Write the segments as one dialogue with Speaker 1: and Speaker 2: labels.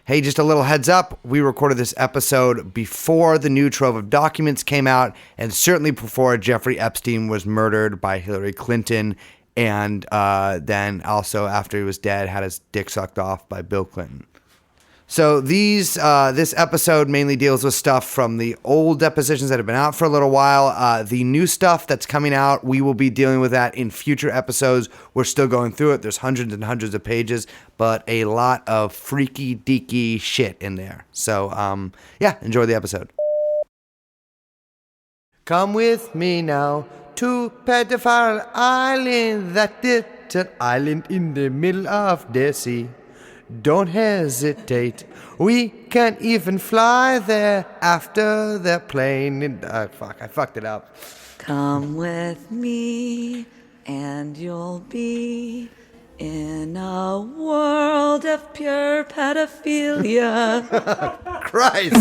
Speaker 1: Hey, just a little heads up. We recorded this episode before the new trove of documents came out, and certainly before Jeffrey Epstein was murdered by Hillary Clinton, and then also after he was dead, had his dick sucked off by Bill Clinton. So this episode mainly deals with stuff from the old depositions that have been out for a little while. The new stuff that's coming out, we will be dealing with that in future episodes. We're still going through it. There's hundreds and hundreds of pages, but a lot of freaky deaky shit in there. So, enjoy the episode. Come with me now to Pedophile Island, that little island in the middle of the sea. Don't hesitate. We can't even fly there after the plane. I fucked it up.
Speaker 2: Come with me and you'll be in a world of pure pedophilia.
Speaker 1: Christ.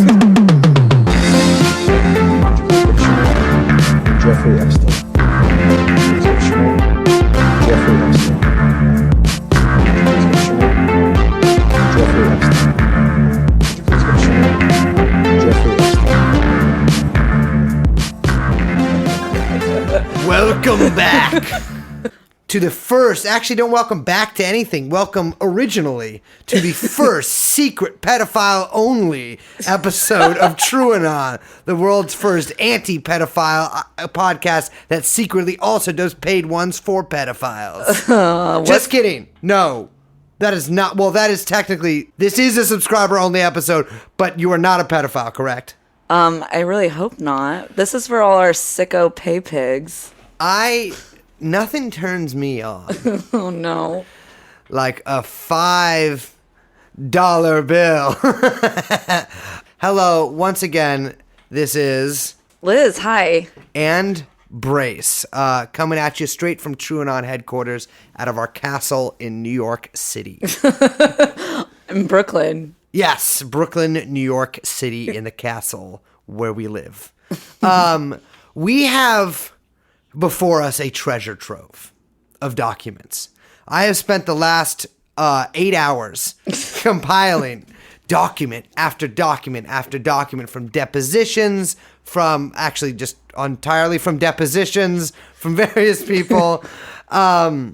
Speaker 3: Jeffrey Epstein. Jeffrey Epstein. Jeffrey Epstein.
Speaker 1: Welcome back to the first, actually don't welcome back to anything, welcome originally to the first secret pedophile only episode of TrueAnon, the world's first anti-pedophile podcast that secretly also does paid ones for pedophiles. Just kidding. No. That is not, well, that is technically, this is a subscriber-only episode, but you are not a pedophile, correct?
Speaker 2: I really hope not. This is for all our sicko pay pigs.
Speaker 1: Nothing turns me on.
Speaker 2: Oh, no.
Speaker 1: Like a $5 bill. Hello, once again, this is...
Speaker 2: Liz, hi.
Speaker 1: And... Brace, coming at you straight from TrueAnon headquarters out of our castle in New York City.
Speaker 2: In Brooklyn.
Speaker 1: Yes, Brooklyn, New York City, in the castle where we live. We have before us a treasure trove of documents. I have spent the last 8 hours compiling document after document after document from depositions, from actually just entirely from depositions from various people. There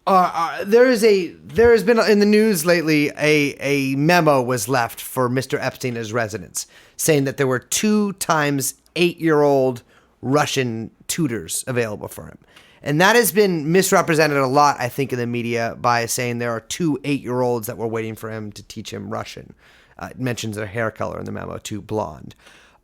Speaker 1: has been in the news lately a memo was left for Mr. Epstein as residence, saying that there were 2 times 8-year-old Russian tutors available for him. And that has been misrepresented a lot, I think, in the media by saying there are 2 8-year-olds that were waiting for him to teach him Russian. It mentions their hair color in the memo, 2 blonde.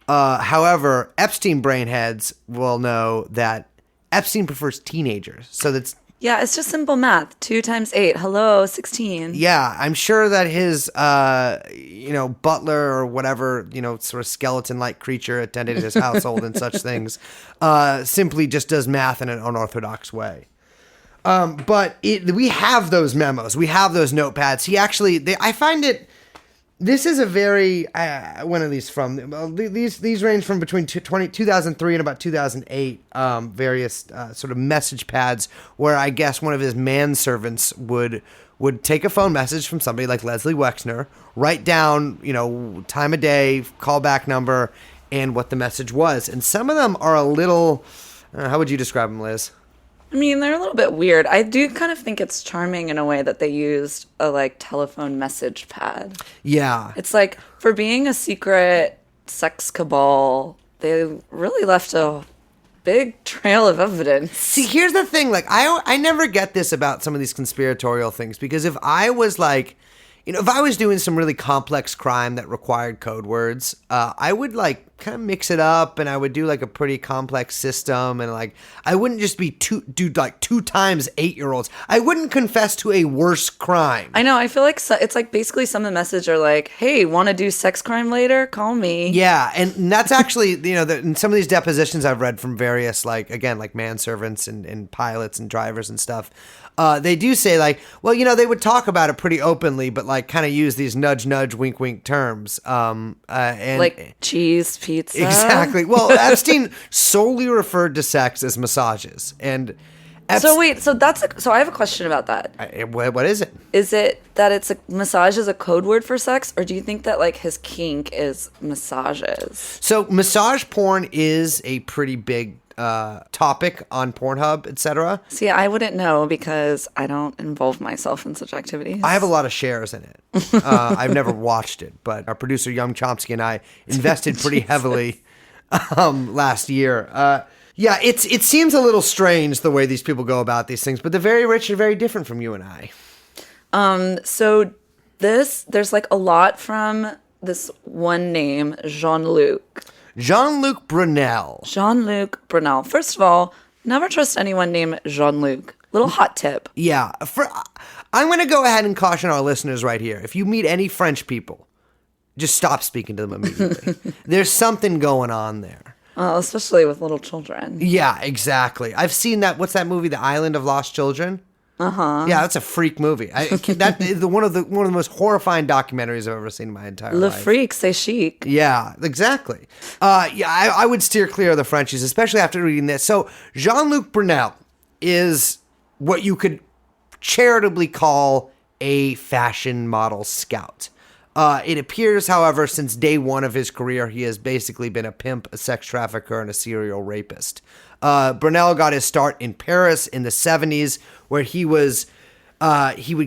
Speaker 1: However, Epstein brainheads will know that Epstein prefers teenagers. So that's...
Speaker 2: Yeah, it's just simple math. 2 times 8. Hello, 16.
Speaker 1: Yeah, I'm sure that his, butler or whatever, sort of skeleton-like creature attended his household and such things, simply just does math in an unorthodox way. But we have those memos. We have those notepads. I find it... This is a very, when are these from? These range from between 2003 and about 2008, various sort of message pads where I guess one of his manservants would take a phone message from somebody like Leslie Wexner, write down, time of day, callback number, and what the message was. And some of them are a little, how would you describe them, Liz?
Speaker 2: I mean, they're a little bit weird. I do kind of think it's charming in a way that they used a, telephone message pad.
Speaker 1: Yeah.
Speaker 2: It's like, for being a secret sex cabal, they really left a big trail of evidence.
Speaker 1: See, here's the thing. I never get this about some of these conspiratorial things, because if I was if I was doing some really complex crime that required code words, I would kind of mix it up, and I would do a pretty complex system, and I wouldn't just do 2 times 8-year-olds. I wouldn't confess to a worse crime.
Speaker 2: I know. I feel like it's basically some of the message are like, hey, want to do sex crime later? Call me.
Speaker 1: Yeah, and that's actually, in some of these depositions I've read from various, manservants and pilots and drivers and stuff, they do say they would talk about it pretty openly, but kind of use these nudge, nudge, wink, wink terms. And
Speaker 2: like cheese, pizza.
Speaker 1: Exactly. Well, Epstein solely referred to sex as massages. And
Speaker 2: So wait, so I have a question about that.
Speaker 1: What is it?
Speaker 2: Is it that massage is a code word for sex, or do you think that like his kink is massages?
Speaker 1: So massage porn is a pretty big topic on Pornhub, etc.
Speaker 2: See, I wouldn't know because I don't involve myself in such activities.
Speaker 1: I have a lot of shares in it. I've never watched it, but our producer Yung Chomsky and I invested pretty heavily last year. Yeah, it seems a little strange the way these people go about these things, but the very rich are very different from you and I.
Speaker 2: So there's like a lot from this one name, Jean-Luc.
Speaker 1: Jean-Luc Brunell.
Speaker 2: Jean-Luc Brunel. First of all, never trust anyone named Jean-Luc. Little hot tip.
Speaker 1: Yeah, I'm going to go ahead and caution our listeners right here. If you meet any French people, just stop speaking to them immediately. There's something going on there.
Speaker 2: Well, especially with little children.
Speaker 1: Yeah, exactly. I've seen that. What's that movie, The Island of Lost Children?
Speaker 2: Uh-huh.
Speaker 1: Yeah, that's a freak movie. That is one of the most horrifying documentaries I've ever seen in my entire
Speaker 2: Le
Speaker 1: life.
Speaker 2: freak, c'est chic.
Speaker 1: Yeah, exactly. I would steer clear of the Frenchies, especially after reading this. So Jean-Luc Brunel is what you could charitably call a fashion model scout. It appears, however, since day one of his career, he has basically been a pimp, a sex trafficker, and a serial rapist. Brunel got his start in Paris in the 70s, where he would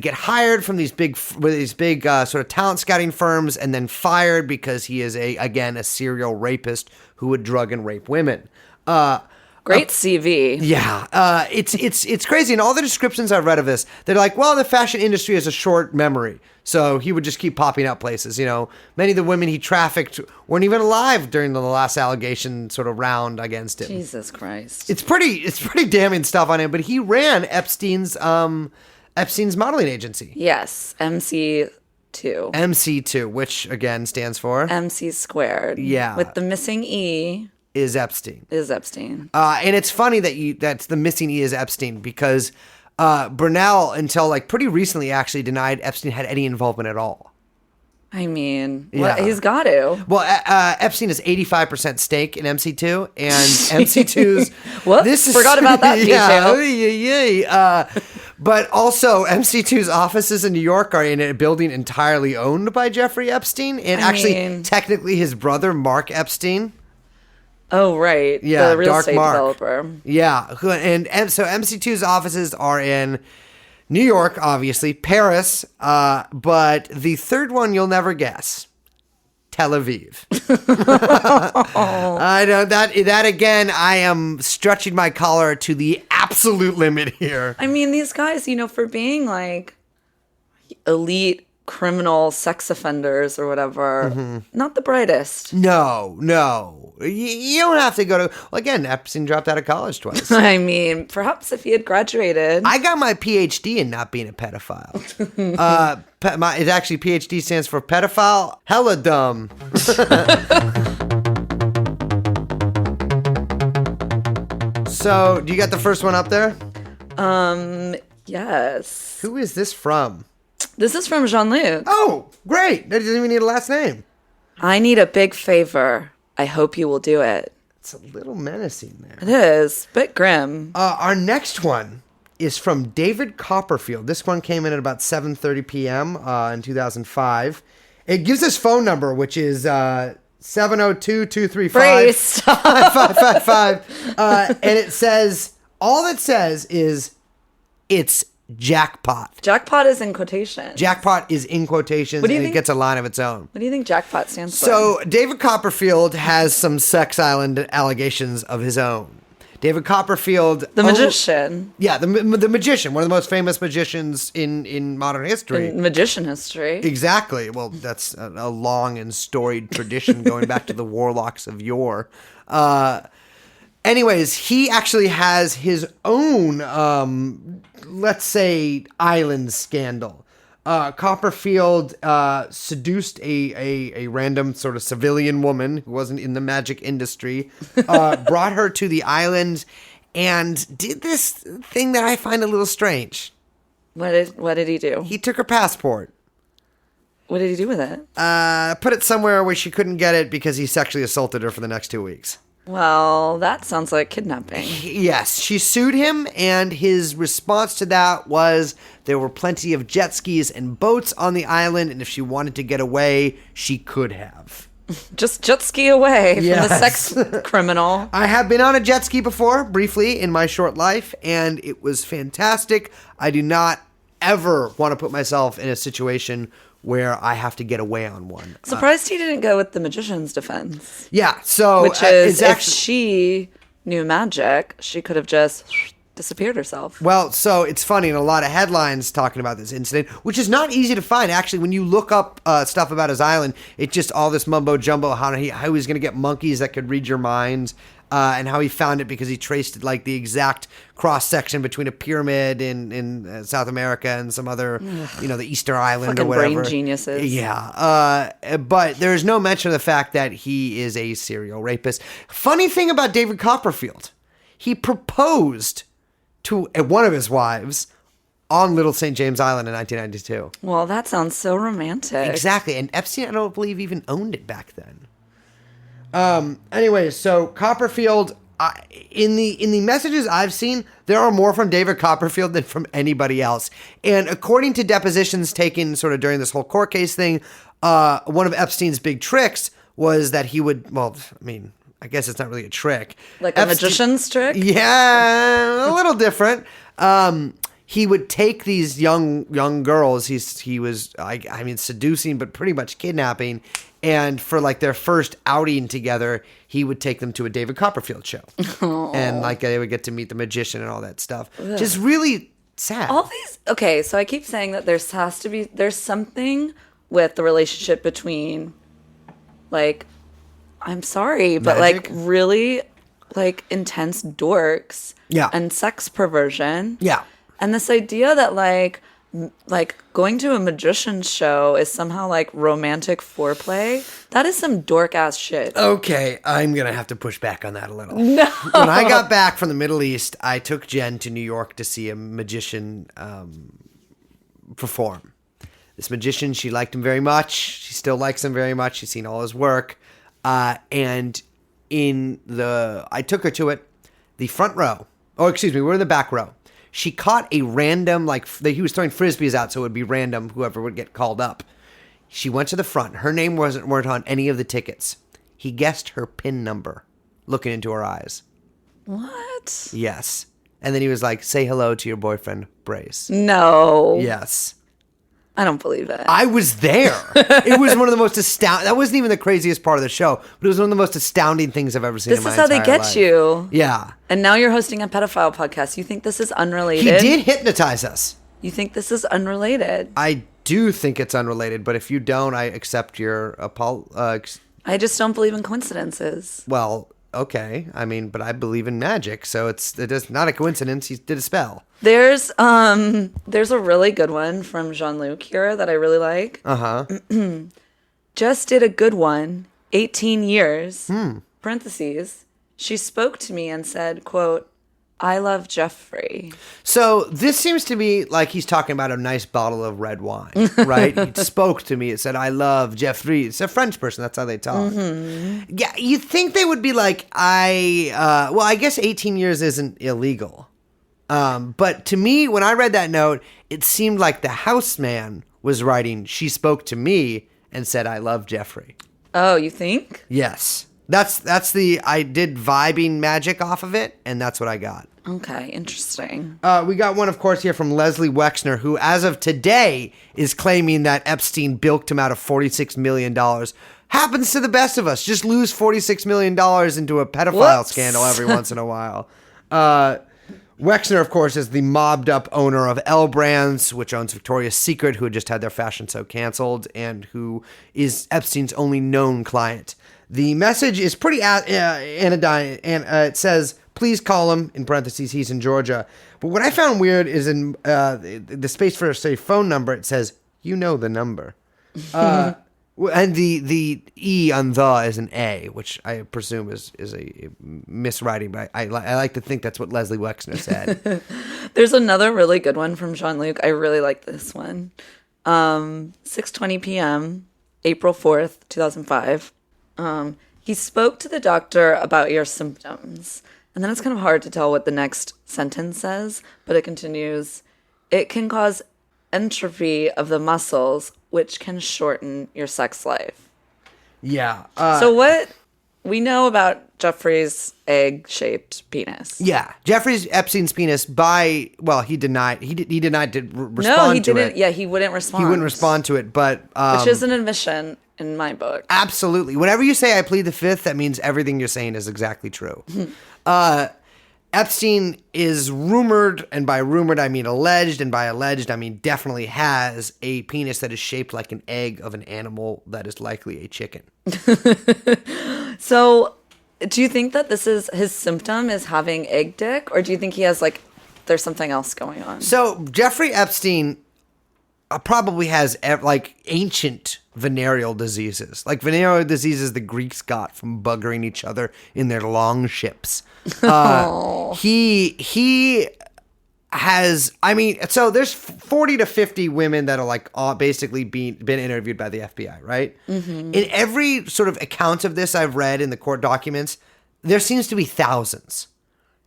Speaker 1: get hired from these big sort of talent scouting firms, and then fired because he is a serial rapist who would drug and rape women.
Speaker 2: Great CV.
Speaker 1: Yeah, it's crazy. And all the descriptions I've read of this, they're like, well, the fashion industry has a short memory. So he would just keep popping up places. You know, many of the women he trafficked weren't even alive during the last allegation sort of round against him.
Speaker 2: Jesus Christ.
Speaker 1: It's pretty damning stuff on him. But he ran Epstein's modeling agency.
Speaker 2: Yes, MC2.
Speaker 1: MC2, which again stands for
Speaker 2: MC squared.
Speaker 1: Yeah.
Speaker 2: With the missing E.
Speaker 1: Is Epstein.
Speaker 2: And
Speaker 1: it's funny that's the missing E is Epstein because Brunel, until like pretty recently, actually denied Epstein had any involvement at all.
Speaker 2: I mean,
Speaker 1: Yeah.
Speaker 2: he's got to.
Speaker 1: Well, Epstein has 85% stake in MC2, and MC2's...
Speaker 2: Whoops, forgot about that detail.
Speaker 1: Yeah. But also, MC2's offices in New York are in a building entirely owned by Jeffrey Epstein, and technically his brother, Mark Epstein...
Speaker 2: Oh, right.
Speaker 1: Yeah,
Speaker 2: the real
Speaker 1: Dark
Speaker 2: estate
Speaker 1: Mark.
Speaker 2: developer.
Speaker 1: Yeah, and so MC2's offices are in New York, obviously, Paris, but the third one you'll never guess, Tel Aviv. I know that again, I am stretching my collar to the absolute limit here.
Speaker 2: I mean, these guys, for being like elite criminal sex offenders or whatever, not the brightest.
Speaker 1: No. You don't have to go to... Well, again, Epstein dropped out of college twice.
Speaker 2: I mean, perhaps if he had graduated.
Speaker 1: I got my PhD in not being a pedophile. It's actually PhD stands for pedophile. Hella dumb. So, do you got the first one up there?
Speaker 2: Yes.
Speaker 1: Who is this from?
Speaker 2: This is from Jean-Luc.
Speaker 1: Oh, great. That doesn't even need a last name.
Speaker 2: I need a big favor. I hope you will do it.
Speaker 1: It's a little menacing there.
Speaker 2: It is. Bit grim.
Speaker 1: Our next one is from David Copperfield. This one came in at about 7:30 p.m. In 2005. It gives us phone number, which is 702-235-5555. And it says, all it says is, it's jackpot.
Speaker 2: Jackpot is in quotations.
Speaker 1: Jackpot is in quotations, and it gets a line of its own.
Speaker 2: What do you think jackpot stands for?
Speaker 1: So, David Copperfield has some sex island allegations of his own. David Copperfield...
Speaker 2: The magician.
Speaker 1: Yeah, the magician. One of the most famous magicians in modern history.
Speaker 2: In magician history.
Speaker 1: Exactly. Well, that's a long and storied tradition going back to the warlocks of yore. Anyways, he actually has his own, let's say, island scandal. Copperfield seduced a random sort of civilian woman who wasn't in the magic industry, brought her to the island, and did this thing that I find a little strange.
Speaker 2: What did he do?
Speaker 1: He took her passport.
Speaker 2: What did he do with it?
Speaker 1: Put it somewhere where she couldn't get it because he sexually assaulted her for the next 2 weeks.
Speaker 2: Well, that sounds like kidnapping.
Speaker 1: Yes, she sued him, and his response to that was there were plenty of jet skis and boats on the island, and if she wanted to get away, she could have.
Speaker 2: Just jet ski away from the
Speaker 1: Yes.
Speaker 2: sex criminal.
Speaker 1: I have been on a jet ski before, briefly, in my short life, and it was fantastic. I do not ever want to put myself in a situation where I have to get away on one.
Speaker 2: Surprised he didn't go with the magician's defense.
Speaker 1: Yeah, so
Speaker 2: Which is,
Speaker 1: it's
Speaker 2: if
Speaker 1: actually...
Speaker 2: she knew magic, she could have just disappeared herself.
Speaker 1: Well, so it's funny, in a lot of headlines talking about this incident, which is not easy to find. Actually, when you look up stuff about his island, it's just all this mumbo jumbo, how he was going to get monkeys that could read your mind, and how he found it because he traced like the exact cross section between a pyramid in South America and some other, the Easter Island
Speaker 2: Fucking
Speaker 1: or whatever.
Speaker 2: brain geniuses.
Speaker 1: Yeah, but there's no mention of the fact that he is a serial rapist. Funny thing about David Copperfield, he proposed to one of his wives on Little St. James Island in 1992.
Speaker 2: Well, that sounds so romantic.
Speaker 1: Exactly, and Epstein, I don't believe, even owned it back then. Anyway, so Copperfield, in the messages I've seen, there are more from David Copperfield than from anybody else. And according to depositions taken sort of during this whole court case thing, one of Epstein's big tricks was that he would, well, I mean, I guess it's not really a trick.
Speaker 2: Like a magician's trick?
Speaker 1: Yeah, a little different. He would take these young girls. He was I mean seducing, but pretty much kidnapping. And for like their first outing together, he would take them to a David Copperfield show, and like they would get to meet the magician and all that stuff. Ugh. Just really sad.
Speaker 2: All these. Okay, so I keep saying that there's something with the relationship between, like, I'm sorry, but
Speaker 1: magic?
Speaker 2: like really, like intense dorks.
Speaker 1: Yeah.
Speaker 2: And sex perversion.
Speaker 1: Yeah.
Speaker 2: And this idea that like going to a magician's show is somehow like romantic foreplay. That is some dork ass shit.
Speaker 1: Okay, I'm going to have to push back on that a little.
Speaker 2: No.
Speaker 1: When I got back from the Middle East, I took Jen to New York to see a magician perform. This magician, she liked him very much. She still likes him very much. She's seen all his work. And I took her to it, the front row. Oh, excuse me, we're in the back row. She caught a random, he was throwing frisbees out, so it would be random, whoever would get called up. She went to the front. Her name weren't on any of the tickets. He guessed her PIN number, looking into her eyes.
Speaker 2: What?
Speaker 1: Yes. And then he was like, say hello to your boyfriend, Brace.
Speaker 2: No.
Speaker 1: Yes.
Speaker 2: I don't believe it.
Speaker 1: I was there. It was one of the most astounding. That wasn't even the craziest part of the show, but it was one of the most astounding things I've ever seen in my entire life.
Speaker 2: This is how they get you.
Speaker 1: Yeah.
Speaker 2: And now you're hosting a pedophile podcast. You think this is
Speaker 1: He
Speaker 2: unrelated?
Speaker 1: did hypnotize us.
Speaker 2: You think this is unrelated?
Speaker 1: I do think it's unrelated, but if you don't, I accept your
Speaker 2: I just don't believe in coincidences.
Speaker 1: well, okay. I mean, but I believe in magic, so it is not a coincidence. He did a spell.
Speaker 2: There's a really good one from Jean-Luc here that I really like.
Speaker 1: Uh-huh.
Speaker 2: Just did a good one. 18 years. Parentheses. She spoke to me and said, quote, I love Jeffrey.
Speaker 1: So this seems to be like he's talking about a nice bottle of red wine, right? He spoke to me. It said, I love Jeffrey. It's a French person. That's how they talk. Mm-hmm. Yeah, you'd think they would be like, I guess 18 years isn't illegal. But to me, when I read that note, it seemed like the houseman was writing, she spoke to me and said, I love Jeffrey.
Speaker 2: Oh, you think?
Speaker 1: Yes. I did vibing magic off of it, and that's what I got.
Speaker 2: Okay, interesting.
Speaker 1: We got one, of course, here from Leslie Wexner, who, as of today, is claiming that Epstein bilked him out of $46 million. Happens to the best of us. Just lose $46 million into a pedophile scandal every once in a while. Wexner, of course, is the mobbed-up owner of L Brands, which owns Victoria's Secret, who had just had their fashion show canceled, and who is Epstein's only known client. The message is pretty anodyne, and it says, please call him, in parentheses, he's in Georgia. But what I found weird is in the space for, say, phone number, it says, you know the number. And the E on the is an A, which I presume is a miswriting, but I like to think that's what Leslie Wexner said.
Speaker 2: There's another really good one from Jean-Luc. I really like this one. 6:20 p.m., April 4th, 2005. He spoke to the doctor about your symptoms. And then it's kind of hard to tell what the next sentence says, but it continues. It can cause entropy of the muscles, which can shorten your sex life.
Speaker 1: Yeah.
Speaker 2: So what we know about Jeffrey's egg-shaped penis?
Speaker 1: Yeah, Jeffrey Epstein's penis. He denied. He denied to respond.
Speaker 2: No, he
Speaker 1: to
Speaker 2: didn't.
Speaker 1: it.
Speaker 2: Yeah, he wouldn't respond.
Speaker 1: He wouldn't respond to it, but
Speaker 2: which is an admission in my book.
Speaker 1: absolutely. Whenever you say "I plead the fifth," that means everything you're saying is exactly true. Epstein is rumored, and by rumored I mean alleged, and by alleged I mean definitely has a penis that is shaped like an egg of an animal that is likely a chicken.
Speaker 2: So, do you think that this is his symptom is having egg dick, or do you think he has there's something else going on?
Speaker 1: So Jeffrey Epstein probably has ancient venereal diseases, like venereal diseases the Greeks got from buggering each other in their long ships. He has, so there's 40 to 50 women that are basically been interviewed by the FBI, right? Mm-hmm. In every sort of account of this I've read in the court documents, there seems to be thousands.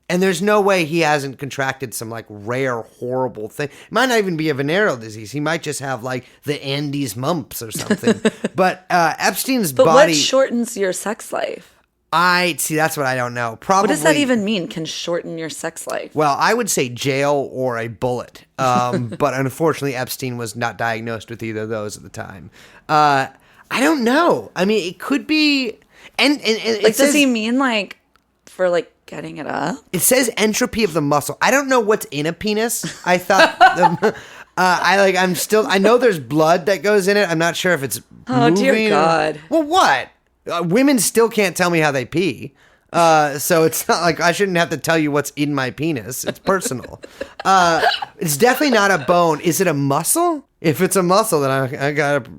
Speaker 1: And there's no way he hasn't contracted some rare, horrible thing. It might not even be a venereal disease. He might just have the Andes mumps or something. But Epstein's
Speaker 2: but
Speaker 1: body.
Speaker 2: What shortens your sex life?
Speaker 1: That's what I don't know. Probably.
Speaker 2: What does that even mean? Can shorten your sex life?
Speaker 1: Well, I would say jail or a bullet. But unfortunately, Epstein was not diagnosed with either of those at the time. I don't know. It could be. And it
Speaker 2: does he mean for getting it up?
Speaker 1: It says entropy of the muscle. I don't know what's in a penis. I thought I know there's blood that goes in it. I'm not sure if it's moving.
Speaker 2: Dear God.
Speaker 1: Well, what? Women still can't tell me how they pee. So it's not like I shouldn't have to tell you what's in my penis. It's personal. It's definitely not a bone. Is it a muscle? If it's a muscle, then I gotta,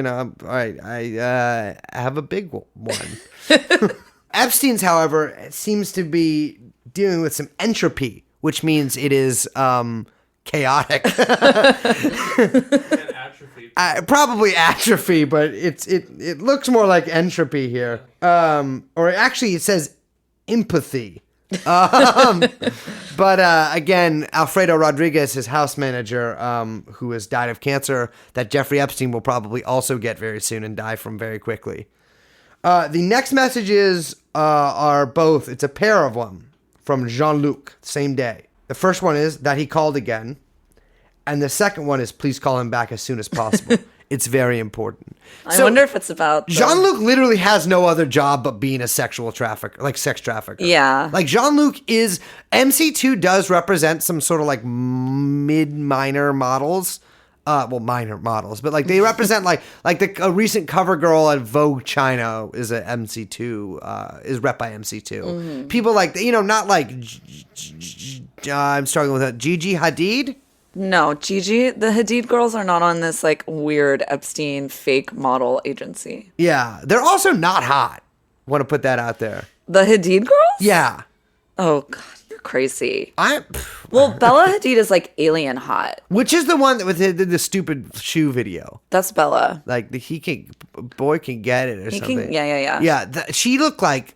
Speaker 1: all right. I have a big one. Epstein's, however, seems to be dealing with some entropy, which means it is chaotic.
Speaker 4: Atrophy.
Speaker 1: Probably atrophy, but it looks more like entropy here. Or actually, it says empathy. But again, Alfredo Rodriguez, his house manager, who has died of cancer, that Jeffrey Epstein will probably also get very soon and die from very quickly. The next messages are both, it's a pair of them from Jean-Luc, same day. The first one is that he called again. And the second one is please call him back as soon as possible. It's very important.
Speaker 2: I wonder if it's about...
Speaker 1: Jean-Luc literally has no other job but being a sexual trafficker, sex trafficker.
Speaker 2: Yeah.
Speaker 1: Jean-Luc is... MC2 does represent some sort of mid-minor models. Minor models, but they represent a recent cover girl at Vogue China is a MC2, is rep by MC2. Mm-hmm. People not I'm struggling with that. Gigi Hadid?
Speaker 2: No, Gigi, the Hadid girls are not on this weird Epstein fake model agency.
Speaker 1: Yeah, they're also not hot. Want to put that out there.
Speaker 2: The Hadid girls?
Speaker 1: Yeah.
Speaker 2: Oh God, you're crazy.
Speaker 1: Bella
Speaker 2: Hadid is alien hot.
Speaker 1: Which is the one that with the stupid shoe video?
Speaker 2: That's Bella.
Speaker 1: Boy can get it or something.
Speaker 2: Yeah.
Speaker 1: Yeah, she looked like.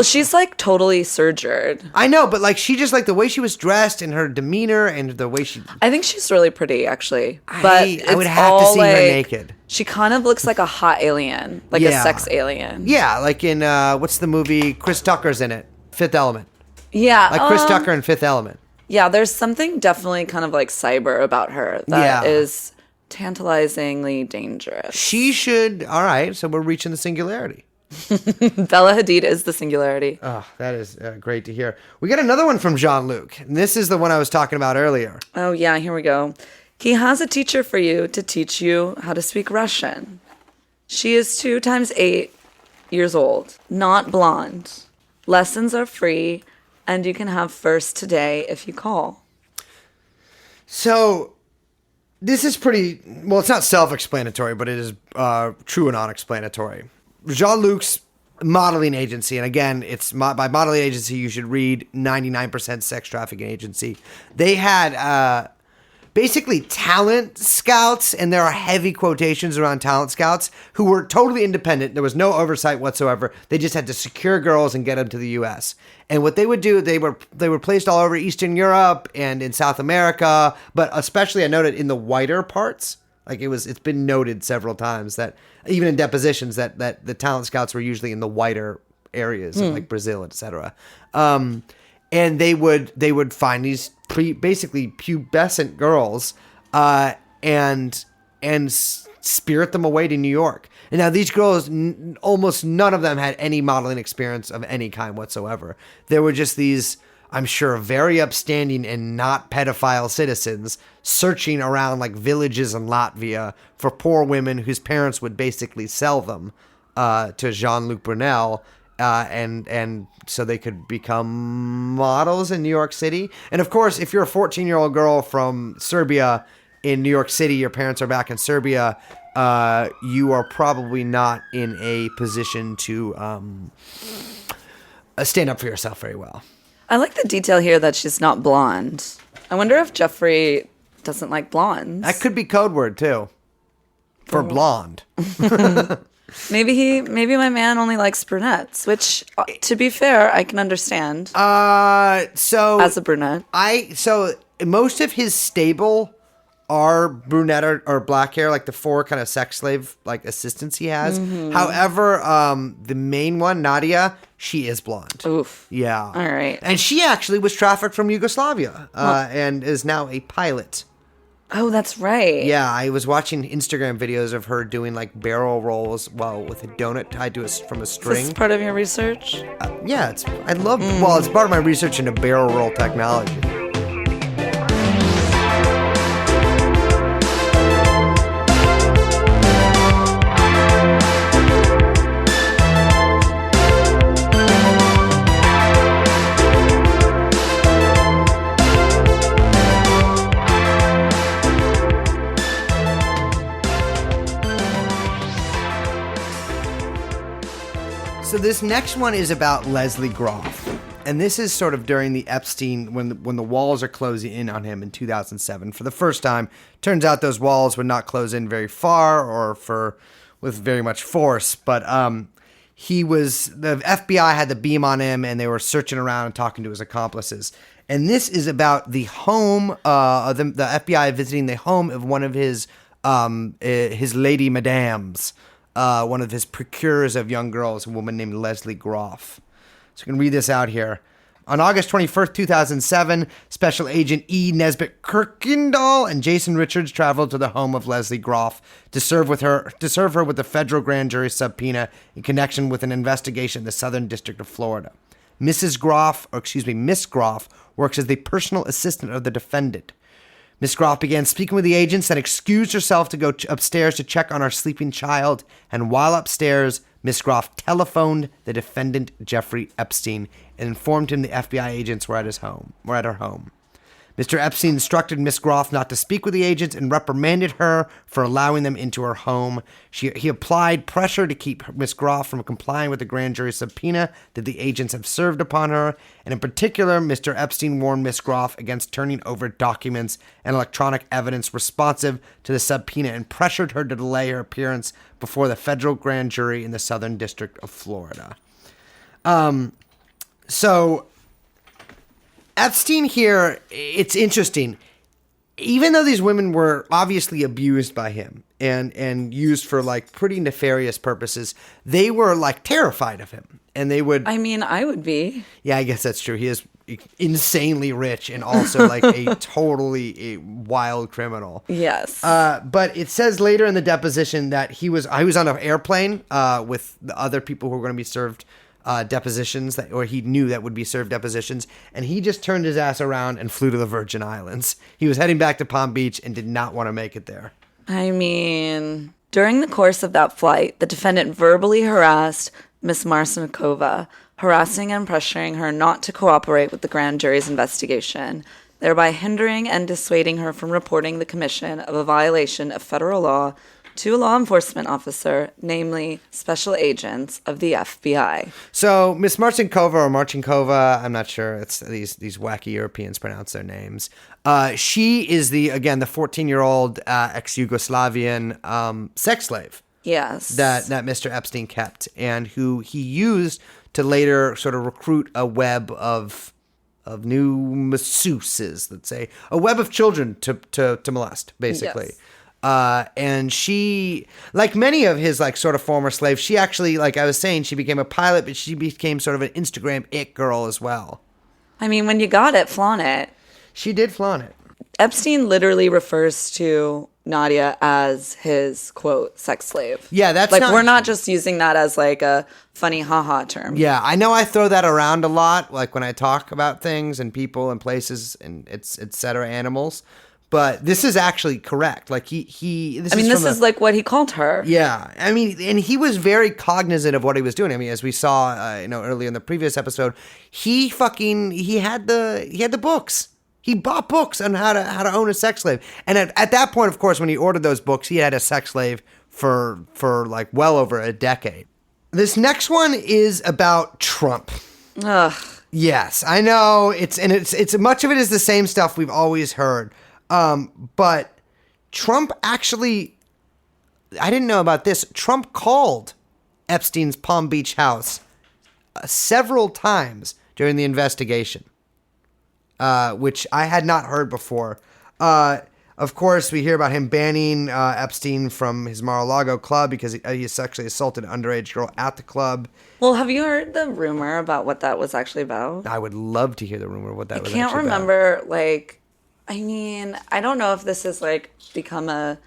Speaker 2: She's totally surgered.
Speaker 1: I know, but she just the way she was dressed and her demeanor and the way she.
Speaker 2: I think she's really pretty, actually. But
Speaker 1: I would have to see her naked.
Speaker 2: She kind of looks like a hot alien, a sex alien.
Speaker 1: Yeah, in what's the movie? Chris Tucker's in it, Fifth Element.
Speaker 2: Yeah,
Speaker 1: Chris Tucker in Fifth Element.
Speaker 2: Yeah, there's something definitely kind of cyber about her that is tantalizingly dangerous.
Speaker 1: She should. All right, so we're reaching the singularity.
Speaker 2: Bella Hadid is the singularity.
Speaker 1: Oh, that is great to hear. We got another one from Jean-Luc, and this is the one I was talking about earlier.
Speaker 2: Oh, yeah, here we go. He has a teacher for you to teach you how to speak Russian. She is 2 times 8 years old, not blonde. Lessons are free, and you can have first today if you call.
Speaker 1: So, this is pretty, it's not self-explanatory, but it is TrueAnon explanatory. Jean-Luc's modeling agency, and again, it's by modeling agency, you should read 99% sex trafficking agency. They had basically talent scouts, and there are heavy quotations around talent scouts, who were totally independent. There was no oversight whatsoever. They just had to secure girls and get them to the U.S. And what they would do, they were placed all over Eastern Europe and in South America, but especially I noted in the whiter parts. Like it's been noted several times that even in depositions that the talent scouts were usually in the whiter areas, like Brazil, etc. And they would find these basically pubescent girls and spirit them away to New York. And now these girls, almost none of them had any modeling experience of any kind whatsoever. There were just these, I'm sure, very upstanding and not pedophile citizens searching around like villages in Latvia for poor women whose parents would basically sell them to Jean-Luc Brunel, and so they could become models in New York City. And of course, if you're a 14-year-old girl from Serbia in New York City, your parents are back in Serbia, you are probably not in a position to stand up for yourself very well.
Speaker 2: I like the detail here that she's not blonde. I wonder if Jeffrey doesn't like blondes.
Speaker 1: That could be code word too, for blonde.
Speaker 2: Maybe my man only likes brunettes, which, to be fair, I can understand.
Speaker 1: So
Speaker 2: as a brunette,
Speaker 1: so most of his stable are brunette or black hair, like the 4 kind of sex slave like assistants he has. Mm-hmm. However, the main one, Nadia, she is blonde.
Speaker 2: Oof.
Speaker 1: Yeah.
Speaker 2: All right.
Speaker 1: And she actually was trafficked from Yugoslavia and is now a pilot.
Speaker 2: Oh, that's right.
Speaker 1: Yeah, I was watching Instagram videos of her doing like barrel rolls with a donut tied to from a string.
Speaker 2: Is this part of your research?
Speaker 1: Yeah, it's part of my research into barrel roll technology. So this next one is about Leslie Groff. And this is sort of during the Epstein, when the walls are closing in on him in 2007 for the first time. Turns out those walls would not close in very far or with very much force. But the FBI had the beam on him, and they were searching around and talking to his accomplices. And this is about the home, the FBI visiting the home of one of his lady madams. One of his procurers of young girls, a woman named Leslie Groff. So I can read this out here. On August 21st, 2007, Special Agent E. Nesbitt Kirkendall and Jason Richards traveled to the home of Leslie Groff to serve her with a federal grand jury subpoena in connection with an investigation in the Southern District of Florida. Miss Groff works as the personal assistant of the defendant. Miss Groff began speaking with the agents, then excused herself to go upstairs to check on our sleeping child, and while upstairs, Miss Groff telephoned the defendant, Jeffrey Epstein, and informed him the FBI agents were at her home. Mr. Epstein instructed Miss Groff not to speak with the agents and reprimanded her for allowing them into her home. He applied pressure to keep Miss Groff from complying with the grand jury subpoena that the agents have served upon her, and in particular, Mr. Epstein warned Miss Groff against turning over documents and electronic evidence responsive to the subpoena and pressured her to delay her appearance before the federal grand jury in the Southern District of Florida. So Epstein here, it's interesting. Even though these women were obviously abused by him and used for like pretty nefarious purposes, they were like terrified of him. And they would...
Speaker 2: I mean, I would be.
Speaker 1: Yeah, I guess that's true. He is insanely rich and also like a totally wild criminal.
Speaker 2: Yes.
Speaker 1: But it says later in the deposition that he was on an airplane with the other people who were going to be served depositions, or he knew that would be served depositions, and he just turned his ass around and flew to the Virgin Islands. He was heading back to Palm Beach and did not want to make it there.
Speaker 2: I mean, during the course of that flight, the defendant verbally harassed Miss Marcinkova, harassing and pressuring her not to cooperate with the grand jury's investigation, thereby hindering and dissuading her from reporting the commission of a violation of federal law to a law enforcement officer, namely special agents of the FBI.
Speaker 1: So Miss Marcinkova or Marcinkova, I'm not sure. It's these wacky Europeans pronounce their names. She is the 14-year-old ex-Yugoslavian sex slave.
Speaker 2: Yes.
Speaker 1: That Mr. Epstein kept, and who he used to later sort of recruit a web of new masseuses, let's say, a web of children to molest, basically.
Speaker 2: Yes.
Speaker 1: And she, like many of his like sort of former slaves, she actually, like I was saying, she became a pilot, but she became sort of an Instagram it girl as well.
Speaker 2: I mean, when you got it, flaunt it.
Speaker 1: She did flaunt it.
Speaker 2: Epstein literally refers to Nadia as his, quote, sex slave.
Speaker 1: Yeah, that's
Speaker 2: like, we're not just using that as like a funny haha term.
Speaker 1: Yeah, I know I throw that around a lot, like when I talk about things and people and places and et cetera, animals. But this is actually correct. Like this is
Speaker 2: like what he called her.
Speaker 1: Yeah, I mean, and he was very cognizant of what he was doing. I mean, as we saw, earlier in the previous episode, he had the books. He bought books on how to own a sex slave. And at that point, of course, when he ordered those books, he had a sex slave for like well over a decade. This next one is about Trump.
Speaker 2: Ugh.
Speaker 1: Yes, I know. It's much of it is the same stuff we've always heard. But Trump actually, I didn't know about this. Trump called Epstein's Palm Beach house several times during the investigation. Which I had not heard before. Of course, we hear about him banning Epstein from his Mar-a-Lago club because he sexually assaulted an underage girl at the club.
Speaker 2: Well, have you heard the rumor about what that was actually about?
Speaker 1: I would love to hear the rumor of what that was
Speaker 2: actually about. I can't remember, I don't know if this has, become a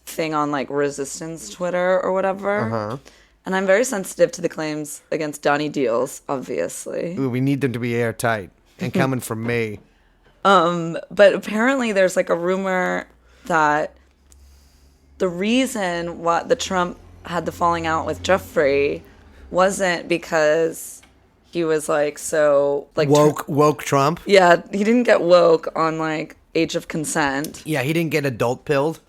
Speaker 2: thing on, Resistance Twitter or whatever.
Speaker 1: Uh-huh.
Speaker 2: And I'm very sensitive to the claims against Donnie Deals, obviously.
Speaker 1: Ooh, we need them to be airtight. And coming from me.
Speaker 2: But apparently there's a rumor that the reason why the Trump had the falling out with Jeffrey wasn't because he was
Speaker 1: woke Trump.
Speaker 2: Yeah, he didn't get woke on age of consent.
Speaker 1: Yeah, he didn't get adult pilled.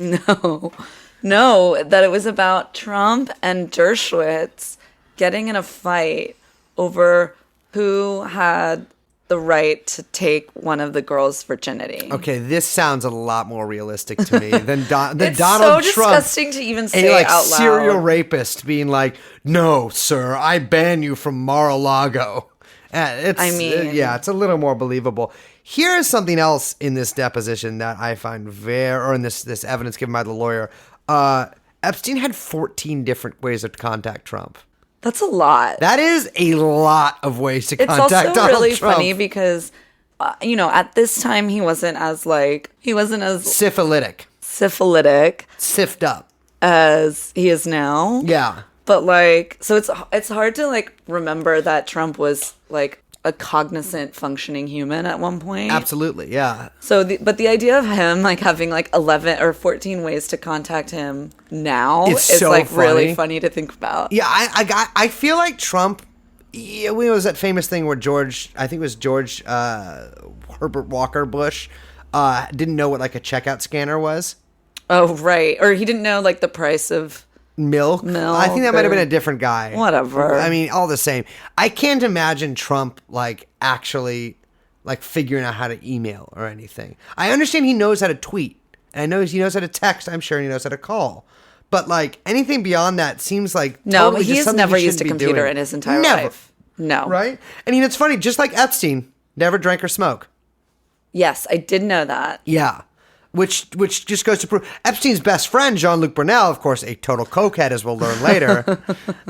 Speaker 2: No, that it was about Trump and Dershowitz getting in a fight over who had the right to take one of the girls' virginity.
Speaker 1: Okay, this sounds a lot more realistic to me than Donald
Speaker 2: it's
Speaker 1: Trump.
Speaker 2: It's so disgusting to even say out loud.
Speaker 1: Serial rapist being like, "No, sir, I ban you from Mar-a-Lago." It's a little more believable. Here is something else in this deposition that I find in this evidence given by the lawyer. Epstein had 14 different ways to contact Trump.
Speaker 2: That's a lot.
Speaker 1: That is a lot of ways to contact Donald Trump.
Speaker 2: It's also really funny because, at this time he wasn't as
Speaker 1: syphilitic, sift up
Speaker 2: as he is now.
Speaker 1: Yeah,
Speaker 2: but so it's hard to remember that Trump was a cognizant, functioning human at one point.
Speaker 1: Absolutely, yeah.
Speaker 2: So, but the idea of him having 11 or 14 ways to contact him now is
Speaker 1: so
Speaker 2: really funny to think about.
Speaker 1: Yeah, I feel like Trump. Yeah, when it was that famous thing where George Herbert Walker Bush didn't know what a checkout scanner was.
Speaker 2: Oh right, or he didn't know the price of
Speaker 1: milk. I think that might have been a different guy.
Speaker 2: Whatever.
Speaker 1: I mean, all the same. I can't imagine Trump actually figuring out how to email or anything. I understand he knows how to tweet. And I know he knows how to text. I'm sure he knows how to call. But anything beyond that seems
Speaker 2: no. Totally he's never used a computer in his entire life. No.
Speaker 1: Right? And it's funny. Just like Epstein, never drank or smoked.
Speaker 2: Yes, I did know that.
Speaker 1: Yeah. Which just goes to prove Epstein's best friend, Jean-Luc Brunel, of course, a total cokehead, as we'll learn later.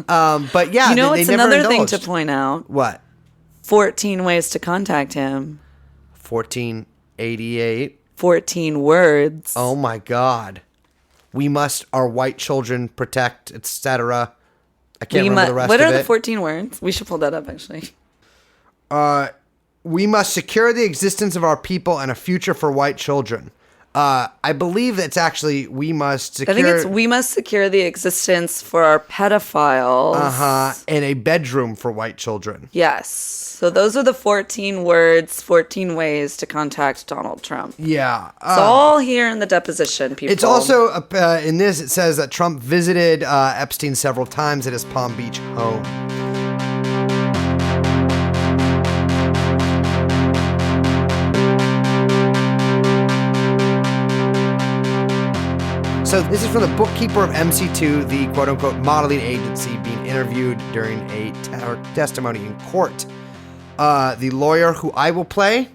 Speaker 1: But yeah,
Speaker 2: it's another thing to point out.
Speaker 1: What?
Speaker 2: 14 ways to contact him.
Speaker 1: 1488.
Speaker 2: 14 words.
Speaker 1: Oh my God. We must our white children protect, etc. I can't remember the rest of it.
Speaker 2: What are the 14 words? We should pull that up, actually.
Speaker 1: We must secure the existence of our people and a future for white children. I believe it's actually we must secure.
Speaker 2: I think it's we must secure the existence for our pedophiles.
Speaker 1: In a bedroom for white children.
Speaker 2: Yes. So those are the 14 words, 14 ways to contact Donald Trump.
Speaker 1: Yeah.
Speaker 2: It's all here in the deposition, people.
Speaker 1: It's also, in this, it says that Trump visited Epstein several times at his Palm Beach home. So this is from the Bookkeeper of MC2, the quote-unquote modeling agency, being interviewed during a testimony in court. The lawyer who I will play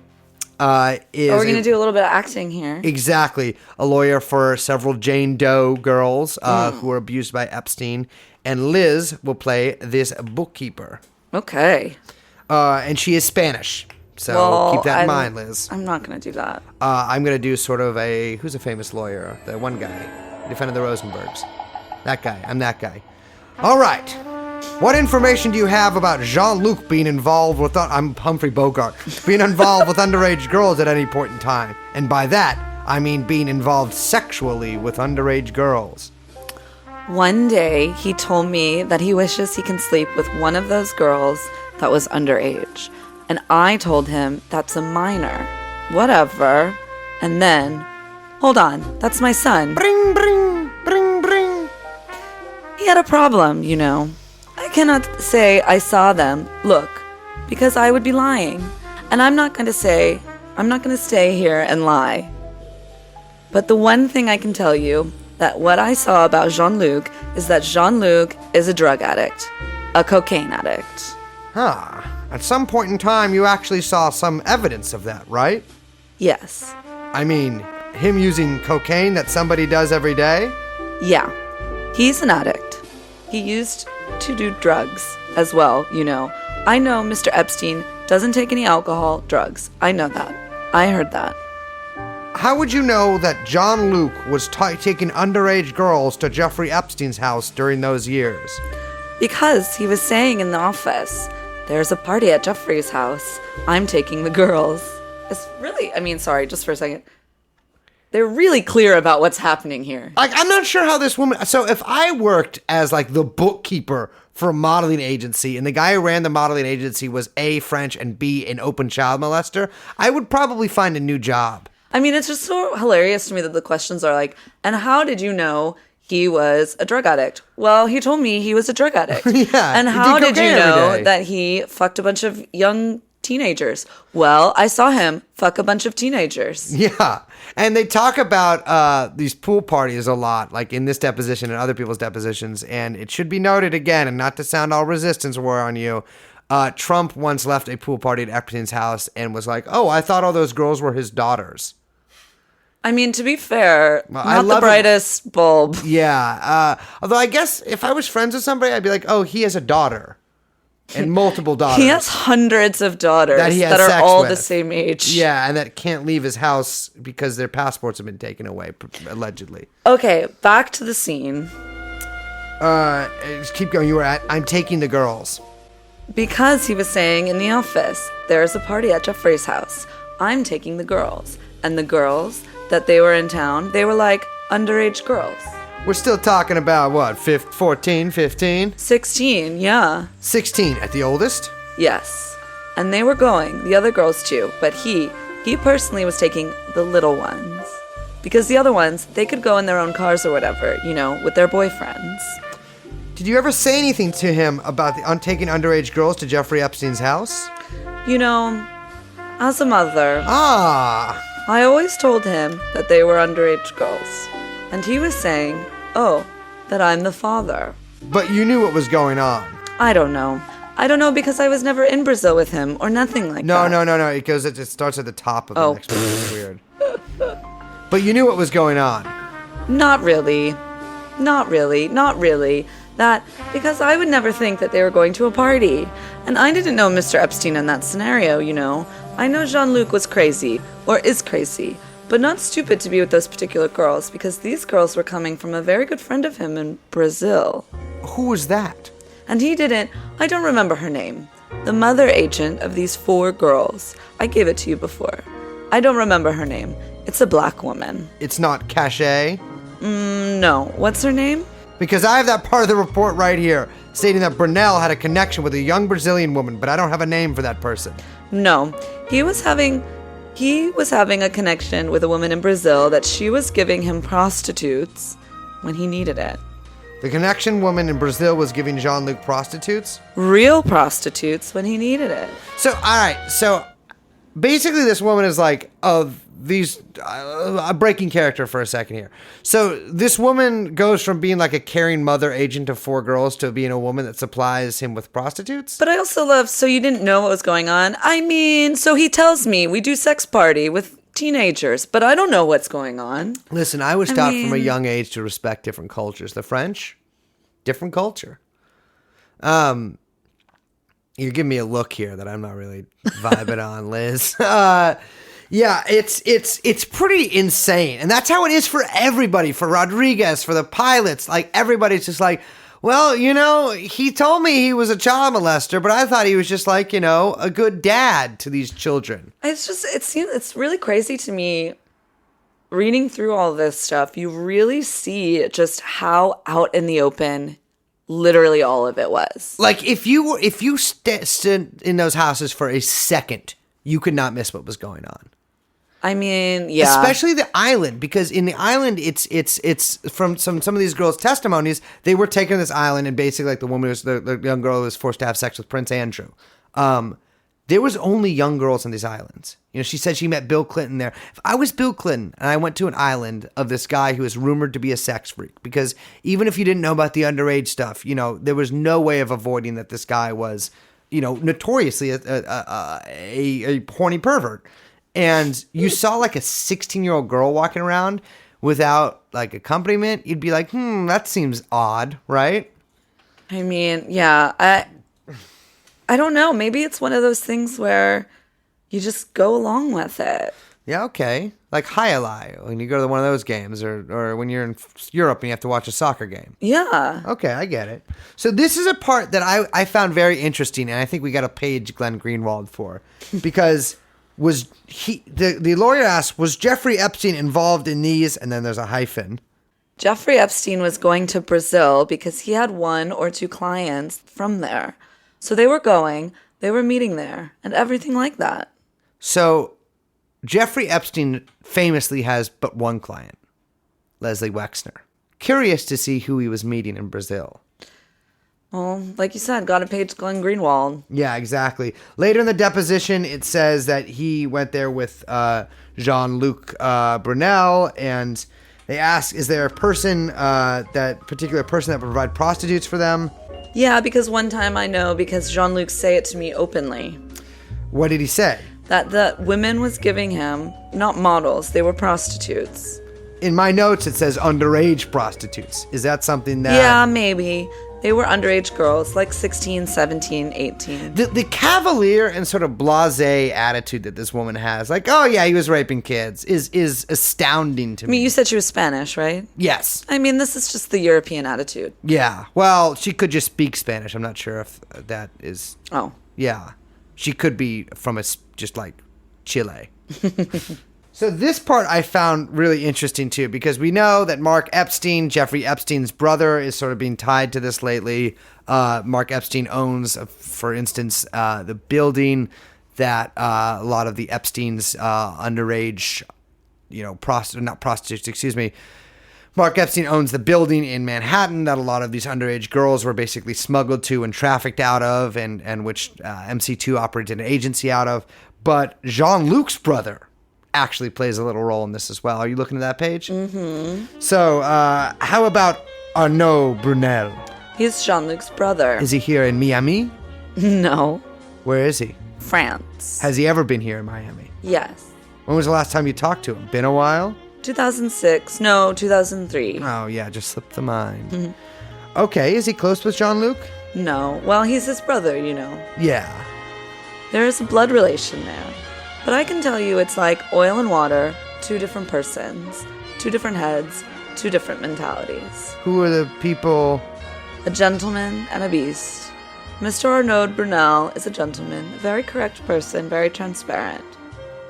Speaker 1: is...
Speaker 2: we're going to do a little bit of acting here.
Speaker 1: Exactly. A lawyer for several Jane Doe girls who were abused by Epstein. And Liz will play this bookkeeper.
Speaker 2: Okay.
Speaker 1: And she is Spanish. So keep that in mind, Liz.
Speaker 2: I'm not going to do that.
Speaker 1: I'm going to do sort of a... Who's a famous lawyer? The one guy. Defended the Rosenbergs. That guy. I'm that guy. All right. What information do you have about Jean-Luc being involved with... I'm Humphrey Bogart. Being involved with underage girls at any point in time. And by that, I mean being involved sexually with underage girls.
Speaker 2: One day, he told me that he wishes he can sleep with one of those girls that was underage. And I told him that's a minor. Whatever. And then... Hold on, that's my son.
Speaker 1: Bring, bring, bring, bring.
Speaker 2: He had a problem, you know. I cannot say I saw them, look, because I would be lying. And I'm not going to stay here and lie. But the one thing I can tell you, that what I saw about Jean-Luc is that Jean-Luc is a drug addict. A cocaine addict.
Speaker 1: Huh. At some point in time, you actually saw some evidence of that, right?
Speaker 2: Yes.
Speaker 1: I mean... him using cocaine that somebody does every day?
Speaker 2: Yeah. He's an addict. He used to do drugs as well, you know. I know Mr. Epstein doesn't take any alcohol, drugs. I know that. I heard that.
Speaker 1: How would you know that Jean-Luc was taking underage girls to Jeffrey Epstein's house during those years?
Speaker 2: Because he was saying in the office, there's a party at Jeffrey's house. I'm taking the girls. It's really, sorry, just for a second. They're really clear about what's happening here.
Speaker 1: I'm not sure how this woman... So if I worked as, the bookkeeper for a modeling agency, and the guy who ran the modeling agency was A, French, and B, an open child molester, I would probably find a new job.
Speaker 2: It's just so hilarious to me that the questions are like, and how did you know he was a drug addict? Well, he told me he was a drug addict.
Speaker 1: Yeah.
Speaker 2: And how did you know that he fucked a bunch of young teenagers? Well, I saw him fuck a bunch of teenagers.
Speaker 1: Yeah. And they talk about these pool parties a lot, like in this deposition and other people's depositions. And it should be noted again, and not to sound all resistance war on you, Trump once left a pool party at Epstein's house and was like, oh, I thought all those girls were his daughters.
Speaker 2: To be fair, not the brightest bulb.
Speaker 1: Yeah. Although I guess if I was friends with somebody, I'd be like, oh, he has a daughter. And multiple daughters.
Speaker 2: He has hundreds of daughters that are all the same age.
Speaker 1: Yeah, and that can't leave his house because their passports have been taken away, allegedly.
Speaker 2: Okay, back to the scene.
Speaker 1: Just keep going. You were at, I'm taking the girls.
Speaker 2: Because he was saying in the office, there's a party at Jeffrey's house. I'm taking the girls. And the girls that they were in town, they were like underage girls.
Speaker 1: We're still talking about, what, 14, 15?
Speaker 2: 16, yeah.
Speaker 1: 16 at the oldest?
Speaker 2: Yes. And they were going, the other girls too, but he personally was taking the little ones. Because the other ones, they could go in their own cars or whatever, with their boyfriends.
Speaker 1: Did you ever say anything to him about taking underage girls to Jeffrey Epstein's house?
Speaker 2: As a mother, I always told him that they were underage girls. And he was saying, that I'm the father.
Speaker 1: But you knew what was going on.
Speaker 2: I don't know. I don't know because I was never in Brazil with him or nothing like that.
Speaker 1: No. It starts at the top of the next one. It's weird. But you knew what was going on.
Speaker 2: Not really. That, because I would never think that they were going to a party. And I didn't know Mr. Epstein in that scenario, I know Jean-Luc was crazy, or is crazy, but not stupid to be with those particular girls, because these girls were coming from a very good friend of him in Brazil.
Speaker 1: Who was that?
Speaker 2: And I don't remember her name. The mother agent of these 4 girls. I gave it to you before. I don't remember her name. It's a black woman.
Speaker 1: It's not Cachet?
Speaker 2: No. What's her name?
Speaker 1: Because I have that part of the report right here, stating that Brunell had a connection with a young Brazilian woman, but I don't have a name for that person.
Speaker 2: No. He was having a connection with a woman in Brazil that she was giving him prostitutes when he needed it.
Speaker 1: The connection woman in Brazil was giving Jean-Luc prostitutes?
Speaker 2: Real prostitutes when he needed it.
Speaker 1: So, all right. So, basically, this woman is like, a breaking character for a second here. So, this woman goes from being like a caring mother agent of 4 girls to being a woman that supplies him with prostitutes?
Speaker 2: But I also love, so you didn't know what was going on? I mean, so he tells me we do sex party with teenagers, but I don't know what's going on.
Speaker 1: Listen, I was taught from a young age to respect different cultures. The French, different culture. You're giving me a look here that I'm not really vibing on, Liz. Yeah, it's pretty insane. And that's how it is for everybody, for Rodriguez, for the pilots. Like, everybody's just like, well, he told me he was a child molester, but I thought he was just like, a good dad to these children.
Speaker 2: It's really crazy to me reading through all this stuff. You really see just how out in the open literally all of it was.
Speaker 1: Like, if you stood in those houses for a second, you could not miss what was going on.
Speaker 2: I mean, yeah.
Speaker 1: Especially the island, because in the island, it's from some of these girls' testimonies, they were taken to this island, and basically, like, the young girl was forced to have sex with Prince Andrew. There was only young girls on these islands. She said she met Bill Clinton there. If I was Bill Clinton and I went to an island of this guy who is rumored to be a sex freak, because even if you didn't know about the underage stuff, there was no way of avoiding that this guy was, notoriously a horny pervert. And you saw like a 16-year-old girl walking around without like accompaniment, you'd be like, that seems odd, right?
Speaker 2: I mean, yeah, I don't know. Maybe it's one of those things where you just go along with it.
Speaker 1: Yeah, okay. Like Highlight, when you go to one of those games, or when you're in Europe and you have to watch a soccer game.
Speaker 2: Yeah.
Speaker 1: Okay, I get it. So this is a part that I found very interesting, and I think we got to page Glenn Greenwald for, because the lawyer asked, was Jeffrey Epstein involved in these? And then there's a hyphen.
Speaker 2: Jeffrey Epstein was going to Brazil because he had 1 or 2 clients from there. So they were meeting there, and everything like that.
Speaker 1: So Jeffrey Epstein famously has but one client, Leslie Wexner. Curious to see who he was meeting in Brazil.
Speaker 2: Well, like you said, got to page Glenn Greenwald.
Speaker 1: Yeah, exactly. Later in the deposition, it says that he went there with Jean-Luc Brunell, and they ask, is there a person, that particular person that would provide prostitutes for them?
Speaker 2: Yeah, because one time I know, because Jean-Luc say it to me openly.
Speaker 1: What did he say?
Speaker 2: That the women was giving him, not models, they were prostitutes.
Speaker 1: In my notes, it says underage prostitutes. Is that something that...
Speaker 2: Yeah, maybe. They were underage girls, like 16, 17, 18.
Speaker 1: The cavalier and sort of blasé attitude that this woman has, like, oh yeah, he was raping kids, is astounding to me.
Speaker 2: I mean, you said she was Spanish, right?
Speaker 1: Yes.
Speaker 2: I mean, this is just the European attitude.
Speaker 1: Yeah. Well, she could just speak Spanish. I'm not sure if that is...
Speaker 2: Oh.
Speaker 1: Yeah. She could be from just like Chile. So this part I found really interesting too, because we know that Mark Epstein, Jeffrey Epstein's brother, is sort of being tied to this lately. Mark Epstein owns, for instance, the building that a lot of the Epstein's underage, not prostitutes, excuse me. Mark Epstein owns the building in Manhattan that a lot of these underage girls were basically smuggled to and trafficked out of, and which MC2 operated an agency out of. But Jean-Luc's brother actually plays a little role in this as well. Are you looking at that page? Mm-hmm. So, how about Arnaud Brunel?
Speaker 2: He's Jean-Luc's brother.
Speaker 1: Is he here in Miami?
Speaker 2: No.
Speaker 1: Where is he?
Speaker 2: France.
Speaker 1: Has he ever been here in Miami?
Speaker 2: Yes.
Speaker 1: When was the last time you talked to him? Been a while?
Speaker 2: 2006. No, 2003.
Speaker 1: Oh, yeah, just slipped the mind. Mm-hmm. Okay, is he close with Jean-Luc?
Speaker 2: No. Well, he's his brother,
Speaker 1: Yeah.
Speaker 2: There is a blood relation there. But I can tell you it's like oil and water, 2 different persons, 2 different heads, 2 different mentalities.
Speaker 1: Who are the people?
Speaker 2: A gentleman and a beast. Mr. Arnaud Brunel is a gentleman, a very correct person, very transparent.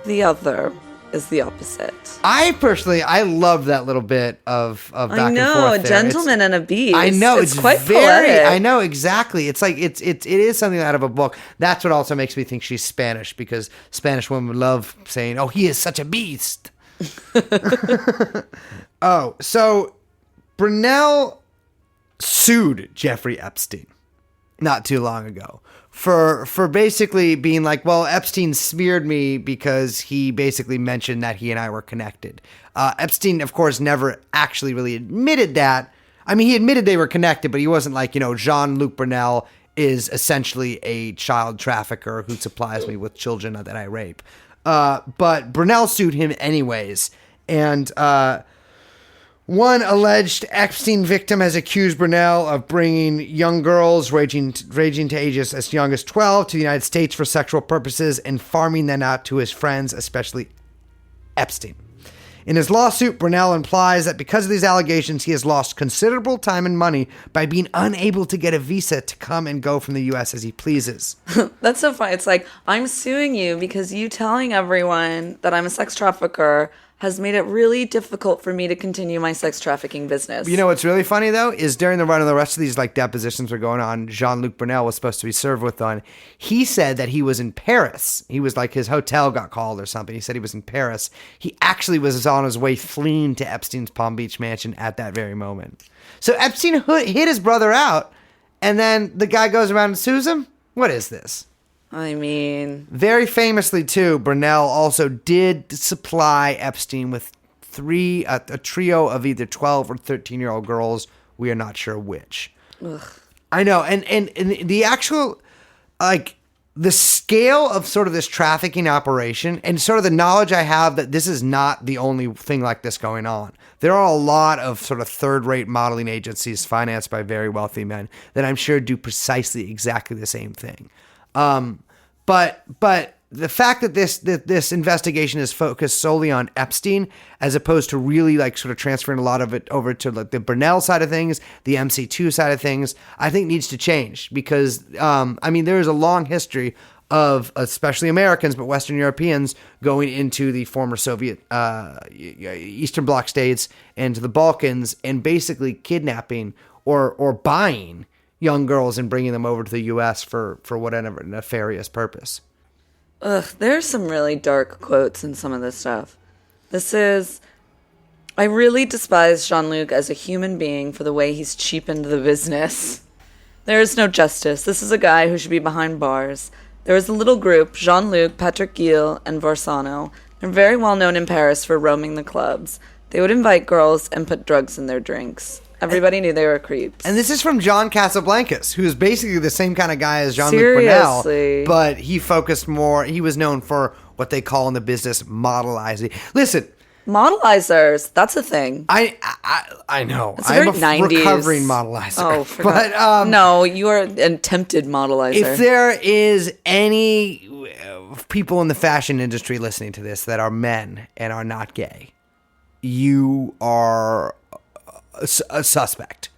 Speaker 2: The other is the opposite.
Speaker 1: I love that little bit of back
Speaker 2: I know,
Speaker 1: and forth
Speaker 2: a
Speaker 1: there.
Speaker 2: gentleman and a beast.
Speaker 1: I know,
Speaker 2: it's quite poetic.
Speaker 1: I know, exactly. It's like, it is something out of a book. That's what also makes me think she's Spanish, because Spanish women love saying, oh, he is such a beast. Oh, so Brunell sued Jeffrey Epstein not too long ago for basically being like, well, Epstein smeared me because he basically mentioned that he and I were connected. Epstein, of course, never actually really admitted that. I mean, he admitted they were connected, but he wasn't like, Jean-Luc Brunel is essentially a child trafficker who supplies me with children that I rape. But Brunel sued him anyways. And one alleged Epstein victim has accused Brunel of bringing young girls ranging to ages as young as 12 to the United States for sexual purposes and farming them out to his friends, especially Epstein. In his lawsuit, Brunel implies that because of these allegations, he has lost considerable time and money by being unable to get a visa to come and go from the U.S. as he pleases.
Speaker 2: That's so funny. It's like, I'm suing you because you telling everyone that I'm a sex trafficker has made it really difficult for me to continue my sex trafficking business.
Speaker 1: You know what's really funny, though, is during the run of the rest of these depositions were going on, Jean-Luc Brunel was supposed to be served with one. He said that he was in Paris. He was his hotel got called or something. He said he was in Paris. He actually was on his way fleeing to Epstein's Palm Beach mansion at that very moment. So Epstein hit his brother out, and then the guy goes around and sues him? What is this?
Speaker 2: I mean,
Speaker 1: very famously, too, Brunel also did supply Epstein with a trio of either 12 or 13-year-old girls. We are not sure which.
Speaker 2: Ugh.
Speaker 1: I know. And the actual, the scale of sort of this trafficking operation and sort of the knowledge I have that this is not the only thing like this going on. There are a lot of sort of third-rate modeling agencies financed by very wealthy men that I'm sure do precisely exactly the same thing. But the fact that this investigation is focused solely on Epstein, as opposed to really sort of transferring a lot of it over to the Brunel side of things, the MC2 side of things, I think needs to change because, there is a long history of, especially Americans, but Western Europeans going into the former Soviet, Eastern Bloc states and to the Balkans and basically kidnapping or buying young girls and bringing them over to the U.S. for whatever nefarious purpose.
Speaker 2: Ugh, there's some really dark quotes in some of this stuff. This is, I really despise Jean-Luc as a human being for the way he's cheapened the business. There is no justice. This is a guy who should be behind bars. There is a little group, Jean-Luc, Patrick Gil, and Varsano. They're very well known in Paris for roaming the clubs. They would invite girls and put drugs in their drinks. Everybody knew they were creeps.
Speaker 1: And this is from John Casablancas, who is basically the same kind of guy as Jean-Luc Brunel, but he focused more, he was known for what they call in the business modelizing. Listen.
Speaker 2: Modelizers, that's a thing.
Speaker 1: I know.
Speaker 2: It's I'm a 90s.
Speaker 1: Recovering modelizer.
Speaker 2: Oh, but no, you are an attempted modelizer.
Speaker 1: If there is any people in the fashion industry listening to this that are men and are not gay, you are a suspect.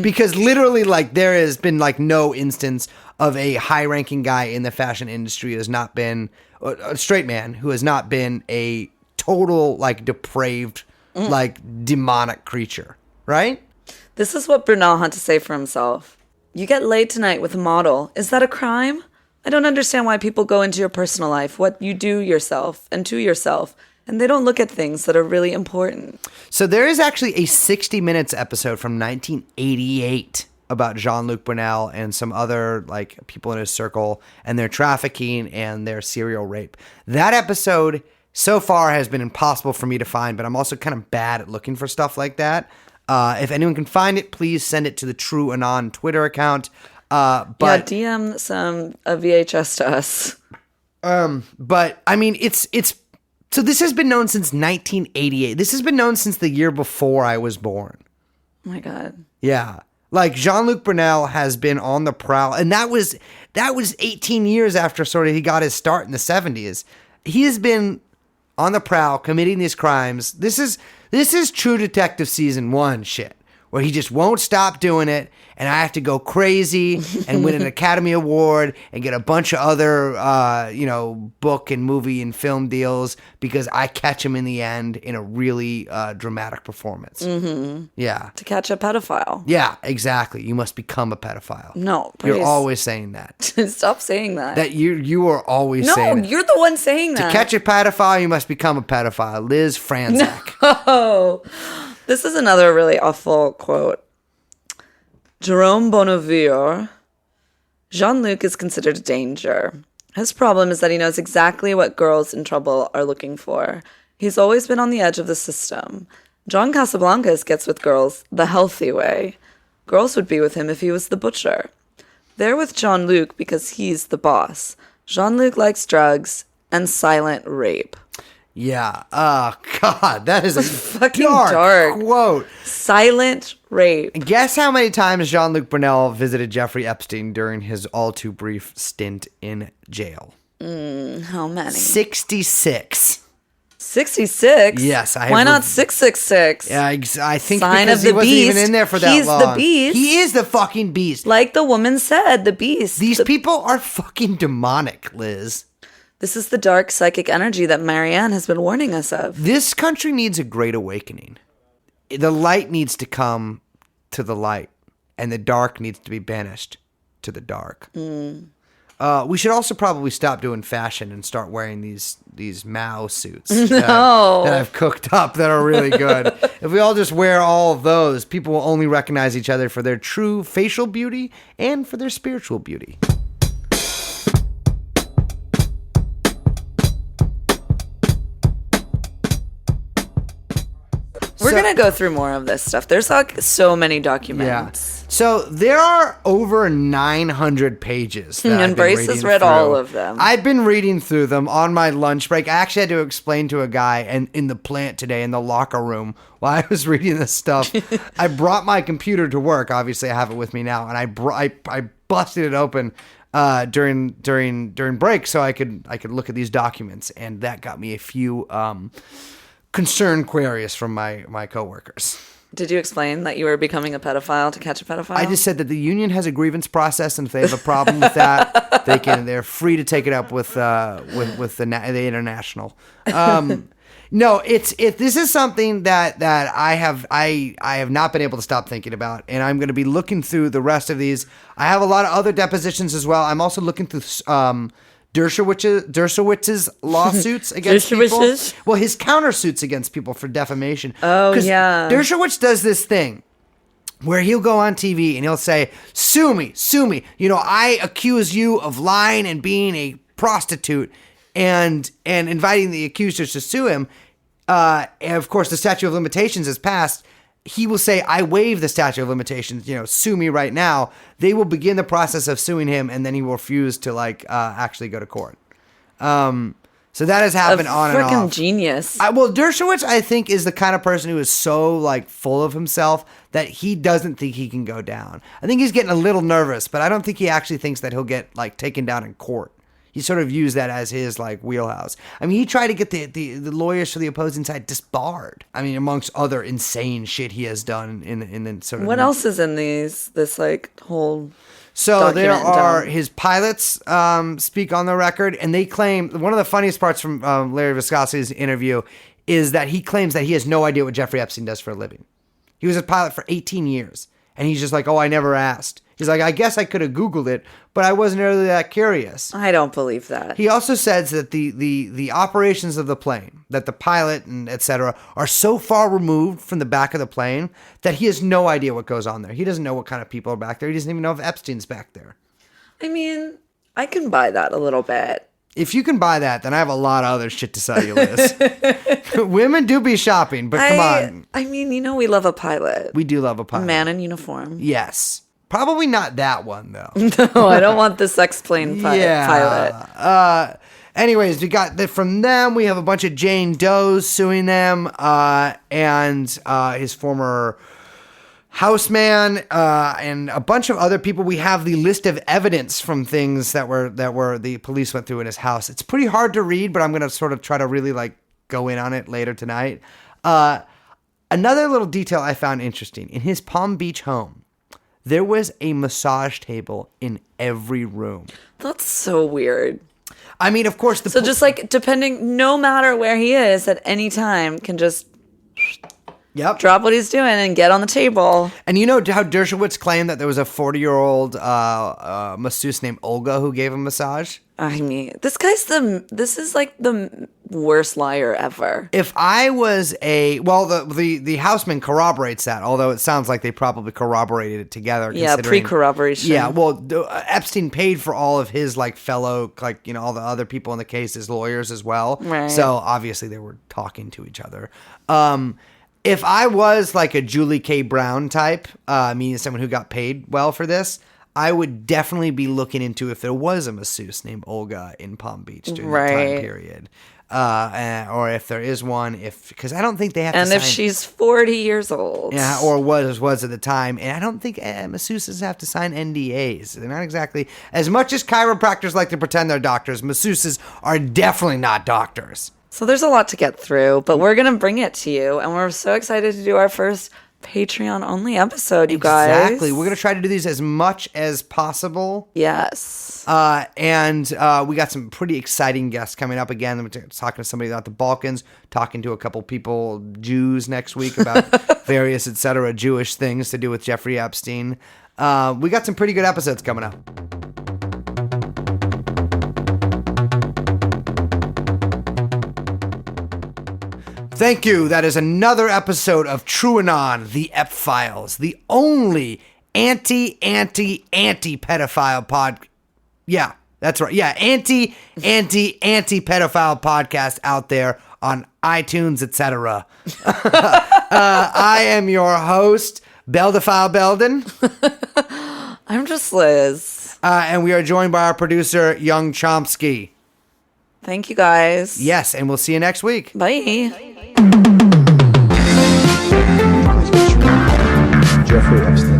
Speaker 1: Because literally, there has been no instance of a high-ranking guy in the fashion industry who has not been a straight man who has not been a total depraved demonic creature, right?
Speaker 2: This is what Brunel had to say for himself. You get laid tonight with a model. Is that a crime? I don't understand why people go into your personal life, what you do yourself and to yourself, and they don't look at things that are really important.
Speaker 1: So there is actually a 60 Minutes episode from 1988 about Jean-Luc Brunel and some other people in his circle and their trafficking and their serial rape. That episode so far has been impossible for me to find, but I'm also kind of bad at looking for stuff like that. If anyone can find it, please send it to the TrueAnon Twitter account. But
Speaker 2: DM a VHS to us.
Speaker 1: But it's so this has been known since 1988. This has been known since the year before I was born.
Speaker 2: Oh my God.
Speaker 1: Yeah. Jean-Luc Brunel has been on the prowl, and that was 18 years after sort of he got his start in the 70s. He has been on the prowl, committing these crimes. This is True Detective season 1 shit, where he just won't stop doing it, and I have to go crazy and win an Academy Award and get a bunch of other, book and movie and film deals because I catch him in the end in a really dramatic performance. Mm-hmm. Yeah.
Speaker 2: To catch a pedophile.
Speaker 1: Yeah, exactly. You must become a pedophile.
Speaker 2: No, please.
Speaker 1: You're always saying that.
Speaker 2: Stop saying that.
Speaker 1: That you are always saying
Speaker 2: No,
Speaker 1: that.
Speaker 2: you're the one saying that.
Speaker 1: To catch a pedophile, you must become a pedophile. Liz Franczak.
Speaker 2: Oh, this is another really awful quote. Jerome Bonnevier. Jean-Luc is considered a danger. His problem is that he knows exactly what girls in trouble are looking for. He's always been on the edge of the system. John Casablancas gets with girls the healthy way. Girls would be with him if he was the butcher. They're with Jean-Luc because he's the boss. Jean-Luc likes drugs and silent rape.
Speaker 1: Yeah. Oh, God. That is a
Speaker 2: fucking
Speaker 1: dark quote.
Speaker 2: Silent rape.
Speaker 1: Guess how many times Jean-Luc Brunell visited Jeffrey Epstein during his all too brief stint in jail?
Speaker 2: How many?
Speaker 1: 66.
Speaker 2: 66?
Speaker 1: Yes.
Speaker 2: Why not 666?
Speaker 1: Yeah, I think
Speaker 2: Sign
Speaker 1: because
Speaker 2: of the
Speaker 1: he wasn't
Speaker 2: beast.
Speaker 1: even in there for that
Speaker 2: He's
Speaker 1: long.
Speaker 2: the beast.
Speaker 1: He is the fucking beast.
Speaker 2: Like the woman said, the beast.
Speaker 1: These people are fucking demonic, Liz.
Speaker 2: This is the dark psychic energy that Marianne has been warning us of.
Speaker 1: This country needs a great awakening. The light needs to come to the light, and the dark needs to be banished to the dark. We should also probably stop doing fashion and start wearing these Mao suits that I've cooked up that are really good. If we all just wear all of those, people will only recognize each other for their true facial beauty and for their spiritual beauty.
Speaker 2: We're going to go through more of this stuff. There's like so many documents.
Speaker 1: Yeah. So there are over 900 pages. That
Speaker 2: And Brace has read all of them.
Speaker 1: I've been reading through them on my lunch break. I actually had to explain to a guy in the plant today in the locker room while I was reading this stuff. I brought my computer to work. Obviously, I have it with me now, and I busted it open during break so I could look at these documents, and that got me a few concerned queries from my coworkers.
Speaker 2: Did you explain that you were becoming a pedophile to catch a pedophile?
Speaker 1: I just said that the union has a grievance process, and if they have a problem with that, they're free to take it up with the international. No, this is something that I have not been able to stop thinking about, and I'm going to be looking through the rest of these. I have a lot of other depositions as well. I'm also looking through Dershowitz's lawsuits against people. Well, his countersuits against people for defamation.
Speaker 2: Oh, yeah.
Speaker 1: Dershowitz does this thing where he'll go on TV and he'll say, sue me. You know, I accuse you of lying and being a prostitute and inviting the accusers to sue him. And of course, the statute of limitations has passed. He will say, I waive the statute of limitations, sue me right now. They will begin the process of suing him, and then he will refuse to actually go to court. So that has happened on and off.
Speaker 2: Freaking genius.
Speaker 1: Well, Dershowitz, I think, is the kind of person who is so full of himself that he doesn't think he can go down. I think he's getting a little nervous, but I don't think he actually thinks that he'll get taken down in court. He sort of used that as his wheelhouse. I mean, he tried to get the lawyers for the opposing side disbarred. I mean, amongst other insane shit he has done in the sort of.
Speaker 2: What else is in this whole?
Speaker 1: So there are his pilots speak on the record, and they claim one of the funniest parts from Larry Viscosi's interview is that he claims that he has no idea what Jeffrey Epstein does for a living. He was a pilot for 18 years, and he's just like, oh, I never asked. He's like, I guess I could have Googled it, but I wasn't really that curious.
Speaker 2: I don't believe that.
Speaker 1: He also says that the operations of the plane, that the pilot and et cetera, are so far removed from the back of the plane that he has no idea what goes on there. He doesn't know what kind of people are back there. He doesn't even know if Epstein's back there.
Speaker 2: I mean, I can buy that a little bit.
Speaker 1: If you can buy that, then I have a lot of other shit to sell you, Liz. Women do be shopping, but come on.
Speaker 2: I mean, we love a pilot.
Speaker 1: We do love a pilot.
Speaker 2: A man in uniform.
Speaker 1: Yes. Probably not that one, though.
Speaker 2: No, I don't want the sex plane pilot.
Speaker 1: Anyways, we got from them. We have a bunch of Jane Does suing them, and his former houseman, and a bunch of other people. We have the list of evidence from things that were the police went through in his house. It's pretty hard to read, but I'm gonna sort of try to really go in on it later tonight. Another little detail I found interesting. In his Palm Beach home, there was a massage table in every room.
Speaker 2: That's so weird.
Speaker 1: I mean, of course,
Speaker 2: So just like depending, no matter where he is at any time, can just drop what he's doing and get on the table.
Speaker 1: And you know how Dershowitz claimed that there was a 40-year-old masseuse named Olga who gave him a massage?
Speaker 2: I mean, this is like the worst liar ever.
Speaker 1: If I was the houseman corroborates that, although it sounds like they probably corroborated it together.
Speaker 2: Yeah, pre-corroboration.
Speaker 1: Yeah, well, Epstein paid for all of his fellow, all the other people in the case as lawyers as well.
Speaker 2: Right.
Speaker 1: So obviously they were talking to each other. If I was like a Julie K. Brown type, meaning someone who got paid well for this, I would definitely be looking into if there was a masseuse named Olga in Palm Beach during that time period. Or if there is one, because I don't think they have to sign.
Speaker 2: And if she's 40 years old.
Speaker 1: Yeah, or was at the time. And I don't think masseuses have to sign NDAs. They're not exactly, as much as chiropractors like to pretend they're doctors, masseuses are definitely not doctors.
Speaker 2: So there's a lot to get through, but we're going to bring it to you. And we're so excited to do our first Patreon-only episode, you guys.
Speaker 1: Exactly. We're going to try to do these as much as possible.
Speaker 2: Yes.
Speaker 1: And we got some pretty exciting guests coming up again. We're talking to somebody about the Balkans, talking to a couple people, Jews, next week about various, etc., Jewish things to do with Jeffrey Epstein. We got some pretty good episodes coming up. Thank you. That is another episode of TrueAnon, the Ep Files, the only anti-pedophile pod. Yeah, that's right. Yeah, anti-pedophile podcast out there on iTunes, etc. I am your host, Beldophile Belden.
Speaker 2: I'm just Liz.
Speaker 1: And we are joined by our producer, Yung Chomsky.
Speaker 2: Thank you, guys.
Speaker 1: Yes, and we'll see you next week.
Speaker 2: Bye.
Speaker 3: Jeffrey Epstein.